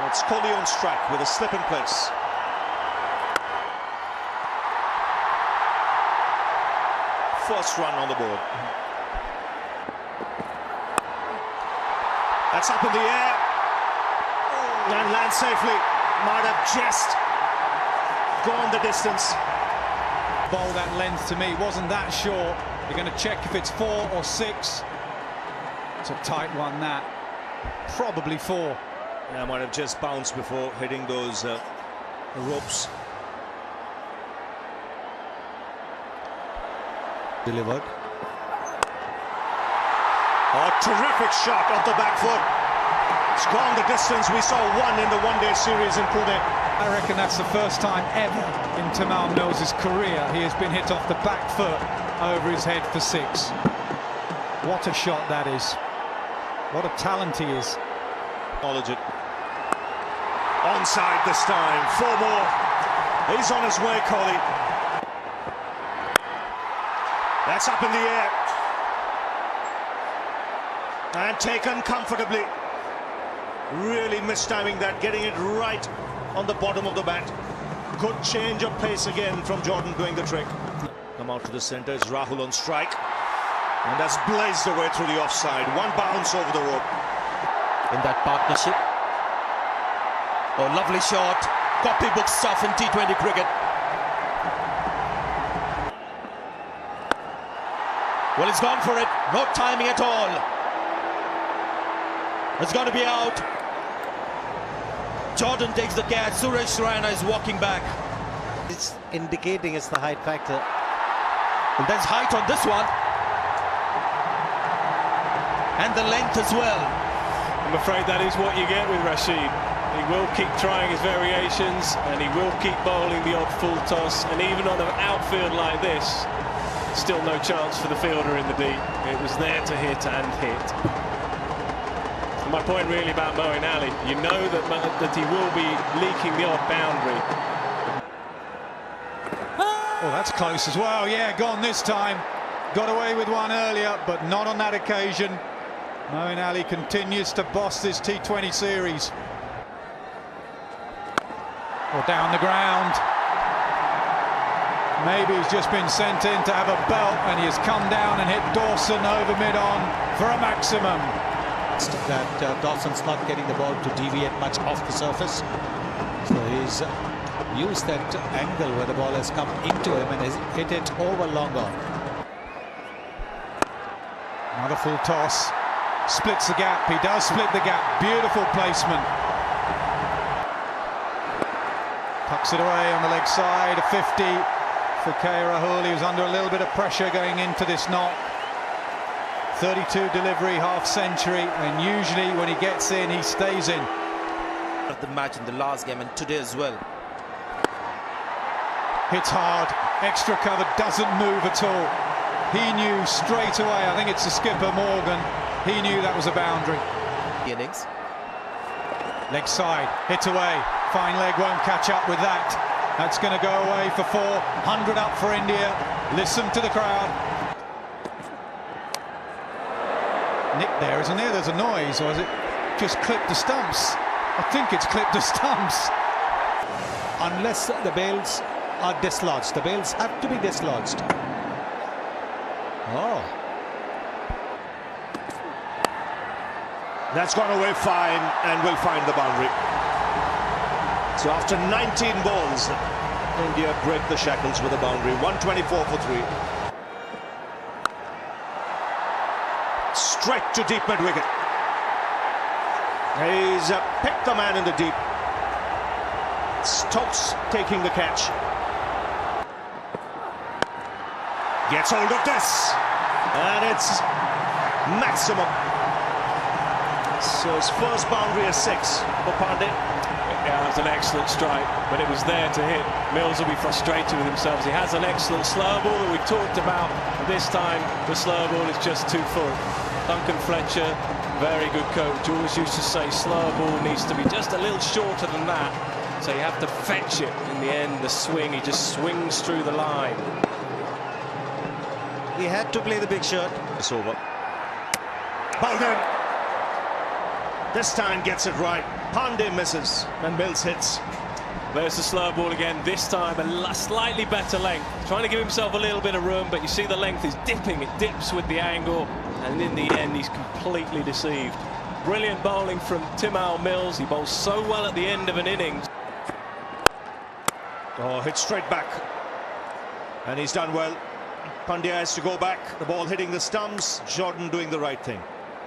It's Collione's strike with a slip in place. First run on the board. That's up in the air and lands safely. Might have just gone the distance. Bowl that length to me wasn't that short. You're going to check if it's 4 or 6. It's a tight one, that. Probably 4. Yeah, might have just bounced before hitting those ropes. Delivered. A terrific shot off the back foot. It's gone the distance. We saw one in the one-day series in Pune. I reckon that's the first time ever in Tamal Mills' career he has been hit off the back foot over his head for 6. What a shot that is. What a talent he is. Acknowledge it. Onside this time. 4 more. He's on his way, Kohli. That's up in the air. And taken comfortably. Really mistiming that, getting it right on the bottom of the bat. Good change of pace again from Jordan doing the trick. Come out to the centre, it's Rahul on strike. And that's blazed away through the offside. One bounce over the rope. In that partnership. Oh, lovely shot. Copybook stuff in T20 cricket. Well, it's gone for it. No timing at all. It's going to be out. Jordan takes the catch. Suresh Raina is walking back. It's indicating it's the height factor. And there's height on this one. And the length as well. I'm afraid that is what you get with Rashid. He will keep trying his variations and he will keep bowling the odd full toss. And even on an outfield like this, still no chance for the fielder in the deep. It was there to hit and hit. And my point really about Moeen Ali, you know that he will be leaking the odd boundary. Oh, that's close as well. Yeah, gone this time. Got away with one earlier, but not on that occasion. Moeen Ali continues to boss this T20 series. Or down the ground. Maybe he's just been sent in to have a belt and he has come down and hit Dawson over mid-on for a maximum. That Dawson's not getting the ball to deviate much off the surface. So he's used that angle where the ball has come into him and has hit it over longer. Another full toss. Splits the gap. He does split the gap. Beautiful placement. Tucks it away on the leg side. A 50 for K. Rahul. He was under a little bit of pressure going into this knock. 32 delivery, half century, and usually when he gets in, he stays in. The match in the last game and today as well. Hits hard, extra cover, doesn't move at all. He knew straight away, I think it's the skipper Morgan, he knew that was a boundary. Innings. Leg side, hit away, fine leg won't catch up with that. That's going to go away for 4, 100 up for India. Listen to the crowd. Nick there, isn't there? There's a noise, or is it just clipped the stumps? I think it's clipped the stumps. Unless the bails are dislodged. The bails have to be dislodged. Oh. That's gone away fine and will find the boundary. So after 19 balls, India break the shackles with a boundary. 124 for 3. Straight to deep mid-wicket. He's picked the man in the deep. Stokes taking the catch. Gets hold of this. And it's maximum. So his first boundary is 6 for Pandey. Yeah, that was an excellent strike, but it was there to hit. Mills will be frustrated with himself. He has an excellent slow ball that we talked about. This time, the slow ball is just too full. Duncan Fletcher, very good coach, always used to say slow ball needs to be just a little shorter than that. So you have to fetch it in the end, the swing. He just swings through the line. He had to play the big shot. It's over. Bowled in. This time gets it right. Pandey misses and Mills hits. There's the slow ball again, this time a slightly better length. Trying to give himself a little bit of room, but you see the length is dipping. It dips with the angle, and in the end he's completely deceived. Brilliant bowling from Timothy Mills. He bowls so well at the end of an innings. Oh, hit straight back. And he's done well. Pandya has to go back. The ball hitting the stumps. Jordan doing the right thing.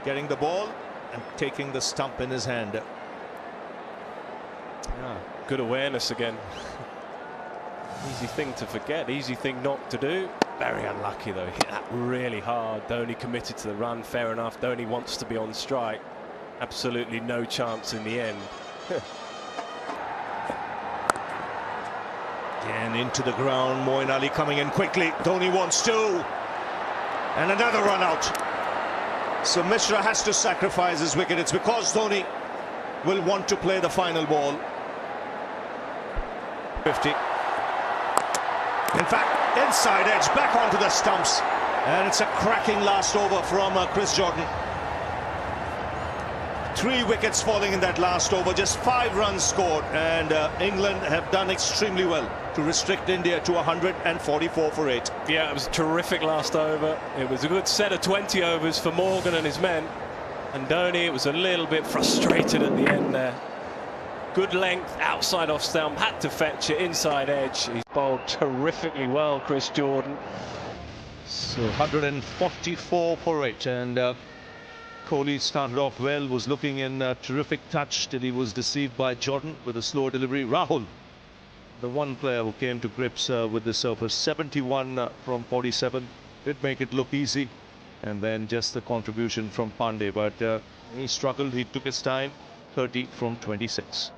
Getting the ball and taking the stump in his hand. Yeah, good awareness again. Easy thing to forget, easy thing not to do. Very unlucky though, hit that really hard. Dhoni committed to the run, fair enough. Dhoni wants to be on strike. Absolutely no chance in the end. Again into the ground, Moeen Ali coming in quickly. Dhoni wants two. And another run out. So Mishra has to sacrifice his wicket. It's because Dhoni will want to play the final ball. 50. In fact, inside edge, back onto the stumps. And it's a cracking last over from Chris Jordan. 3 wickets falling in that last over, just 5 runs scored, and England have done extremely well to restrict India to 144 for 8. Yeah, it was a terrific last over. It was a good set of 20 overs for Morgan and his men. And Dhoni was a little bit frustrated at the end there. Good length, outside off stump, had to fetch it, inside edge. He's bowled terrifically well, Chris Jordan. So 144 for 8, and Kohli started off well, was looking in terrific touch till he was deceived by Jordan with a slow delivery. Rahul, the one player who came to grips with the surface, 71 from 47, did make it look easy, and then just the contribution from Pandey, but he struggled, he took his time. 30 from 26.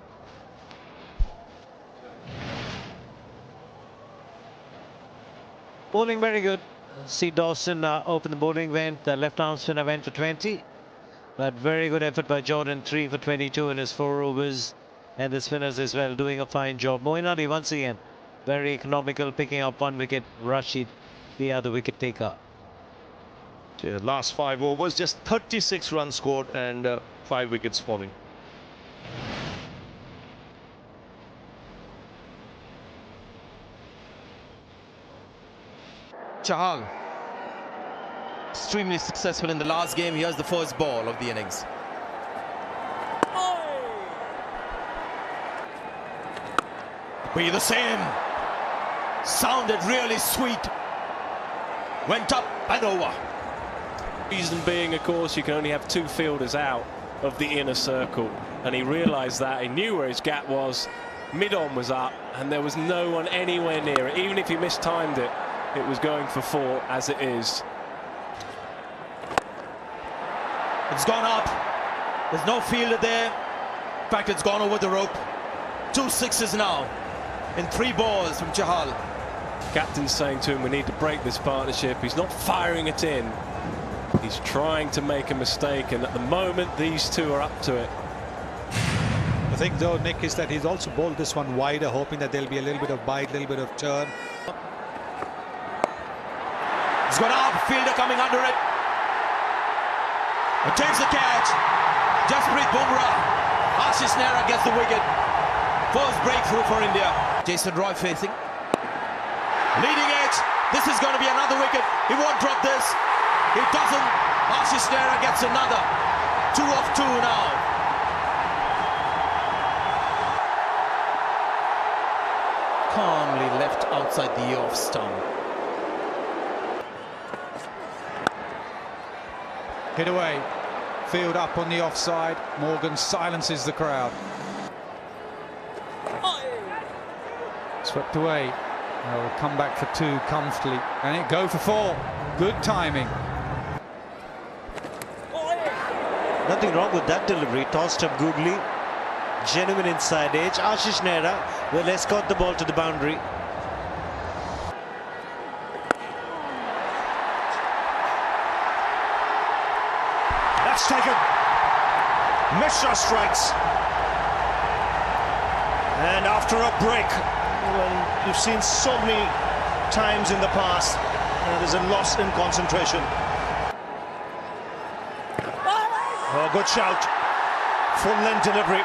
Bowling very good. See Dawson open the bowling vent. The left arm spinner went for 20. But very good effort by Jordan. 3 for 22 in his 4 overs. And the spinners as well doing a fine job. Moeen Ali once again very economical, picking up 1 wicket. Rashid the other wicket taker. The last 5 overs, just 36 runs scored and 5 wickets falling. Chahal, extremely successful in the last game. Here's the first ball of the innings. Be the same. Sounded really sweet. Went up and over. Reason being, of course, you can only have 2 fielders out of the inner circle, and he realised that. He knew where his gap was. Mid-on was up, and there was no one anywhere near it. Even if he mistimed it, it was going for 4 as it is. It's gone up. There's no fielder there. In fact, it's gone over the rope. 2 sixes now in 3 balls from Chahal. Captain's saying to him, we need to break this partnership. He's not firing it in. He's trying to make a mistake, and at the moment, these two are up to it. I think, though, Nick, is that he's also bowled this one wider, hoping that there'll be a little bit of bite, a little bit of turn. It's gone up, fielder coming under it. It takes the catch. Jasprit Bumrah. Ashish Nehra gets the wicket. First breakthrough for India. Jason Roy facing. Leading edge. This is going to be another wicket. He won't drop this. He doesn't. Ashish Nehra gets another. 2 of 2 now. Calmly left outside the off stump. Hit away. Field up on the offside. Morgan silences the crowd. Swept away. They'll come back for 2 comfortably. And it go for 4. Good timing. Nothing wrong with that delivery. Tossed up googly. Genuine inside edge. Ashish Nehra will escort the ball to the boundary. That's taken. Mishra strikes. And after a break, well, you've seen so many times in the past, there's a loss in concentration. Oh, good shout. Full length delivery.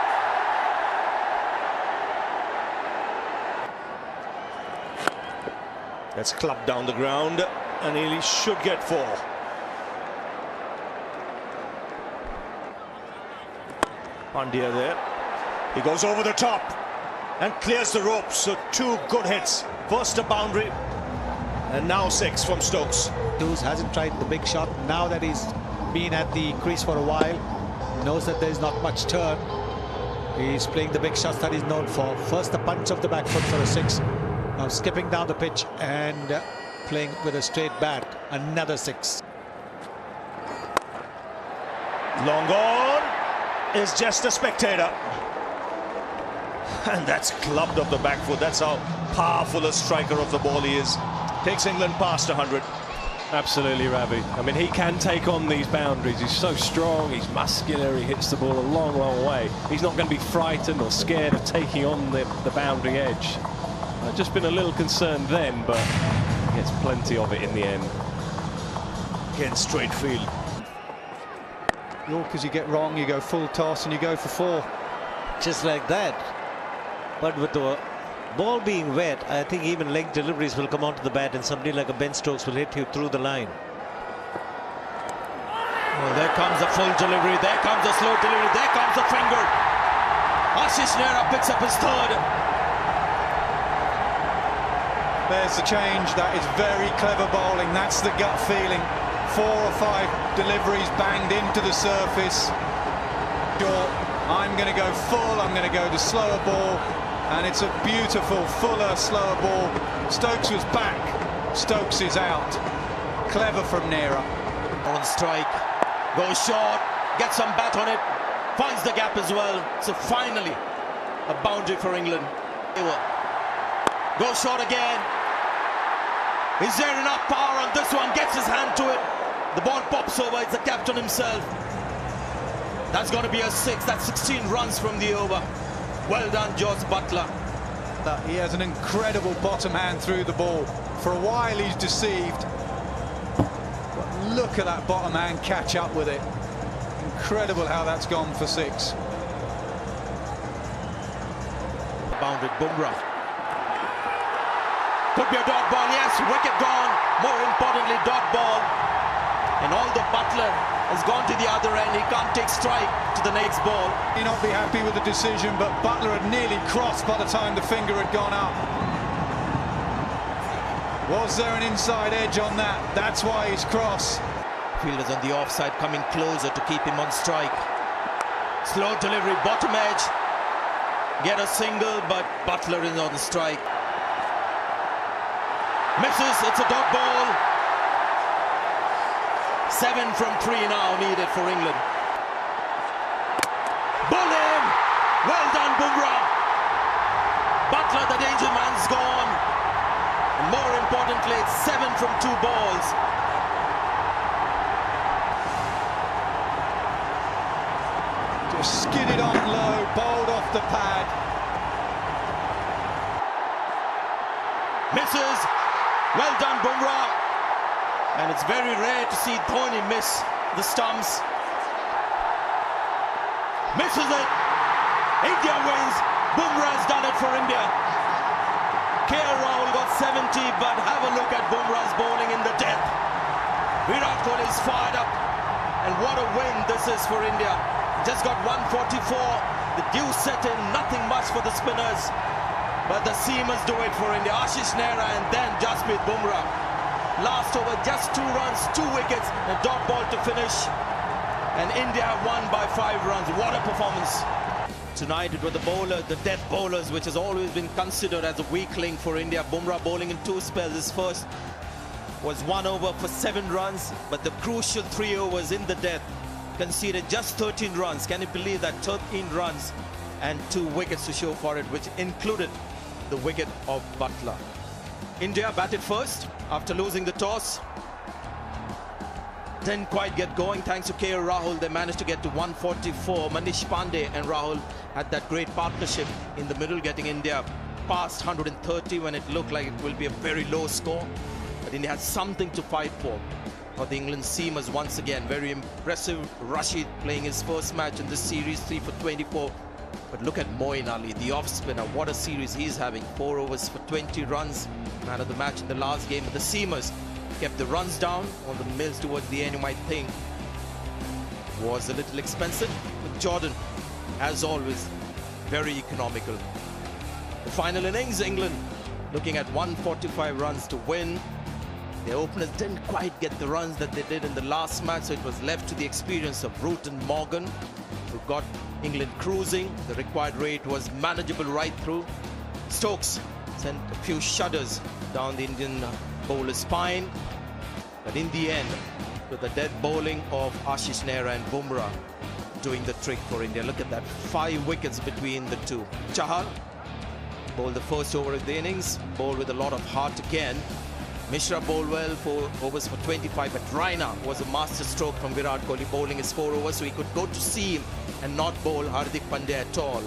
That's clubbed down the ground, and he should get 4. Pandya there. He goes over the top and clears the ropes. So 2 good hits. First a boundary, and now 6 from Stokes. Hughes hasn't tried the big shot. Now that he's been at the crease for a while, he knows that there's not much turn. He's playing the big shots that he's known for. First the punch of the back foot for a 6. Now skipping down the pitch and playing with a straight bat. Another 6. Long on is just a spectator. And that's clubbed up the back foot. That's how powerful a striker of the ball he is. Takes England past 100. Absolutely, Ravi. I mean, he can take on these boundaries. He's so strong, he's muscular, he hits the ball a long, long way. He's not going to be frightened or scared of taking on the boundary edge. I've just been a little concerned then, but he gets plenty of it in the end. Again, straight field. Yorkers you get wrong, you go full toss and you go for 4. Just like that. But with the ball being wet, I think even leg deliveries will come onto the bat, and somebody like a Ben Stokes will hit you through the line. Well, there comes a full delivery, there comes a slow delivery, there comes a finger. Ashish Nehra picks up his 3rd. There's the change. That is very clever bowling. That's the gut feeling. 4 or 5 deliveries banged into the surface. Sure, I'm going to go full, I'm going to go the slower ball, and it's a beautiful, fuller, slower ball. Stokes was back, Stokes is out. Clever from Nehra. On strike, goes short, gets some bat on it, finds the gap as well. So finally, a boundary for England. Goes short again. Is there enough power on this one? Gets his hand to it. The ball pops over, it's the captain himself. That's going to be a 6. That's 16 runs from the over. Well done, Jos Buttler. He has an incredible bottom hand through the ball. For a while he's deceived. But look at that bottom hand catch up with it. Incredible how that's gone for 6. Bounded Bumrah. Could be a dot ball, yes, wicket gone. More importantly, dot ball. And although Buttler has gone to the other end, he can't take strike to the next ball. He not be happy with the decision, but Buttler had nearly crossed by the time the finger had gone up. Was there an inside edge on that? That's why he's cross. Fielders on the offside coming closer to keep him on strike. Slow delivery, bottom edge. Get a single, but Buttler is on the strike. Misses, it's a dot ball. 7 from 3 now needed for England. Ball him! Well done, Bumrah. Buttler, the danger man's gone. And more importantly, it's 7 from 2 balls. Just skidded on low, bowled off the pad. Misses. Well done, Bumrah. And it's very rare to see Dhoni miss the stumps. Misses it. India wins. Bumrah has done it for India. Rahul got 70, but have a look at Bumrah's bowling in the death. Virat Kohli is fired up. And what a win this is for India. Just got 144. The dew set in, nothing much for the spinners. But the seamers do it for India. Ashish Nehra and then Jasprit Bumrah. Last over, just 2 runs, 2 wickets, a dot ball to finish. And India won by 5 runs. What a performance. Tonight it was the bowler, the death bowlers, which has always been considered as a weak link for India. Bumrah bowling in 2 spells. His first was 1 over for 7 runs, but the crucial 3 overs in the death conceded just 13 runs. Can you believe that? 13 runs and 2 wickets to show for it, which included the wicket of Buttler. India batted first after losing the toss. Didn't quite get going thanks to Rahul. They managed to get to 144. Manish Pandey and Rahul had that great partnership in the middle, getting India past 130 when it looked like it will be a very low score. But India had something to fight for. for the England seamers once again. Very impressive. Rashid playing his first match in this series, 3 for 24. But look at Moeen Ali, the off-spinner. What a series he's having. 4 overs for 20 runs. Man of the match in the last game. But the seamers kept the runs down on the Mills towards the end. You might think was a little expensive. But Jordan, as always, very economical. The final innings, England looking at 145 runs to win. The openers didn't quite get the runs that they did in the last match, so it was left to the experience of Root and Morgan, who got England cruising. The required rate was manageable right through. Stokes sent a few shudders down the Indian bowler's spine, but in the end, with the dead bowling of Ashish Nehra and Bumrah doing the trick for India. Look at that, 5 wickets between the two. Chahal bowled the first over of the innings, bowled with a lot of heart again. Mishra bowled well, 4 overs for 25, but Raina was a master stroke from Virat Kohli, bowling his 4 overs, so he could go to seam and not bowl Hardik Pandya at all.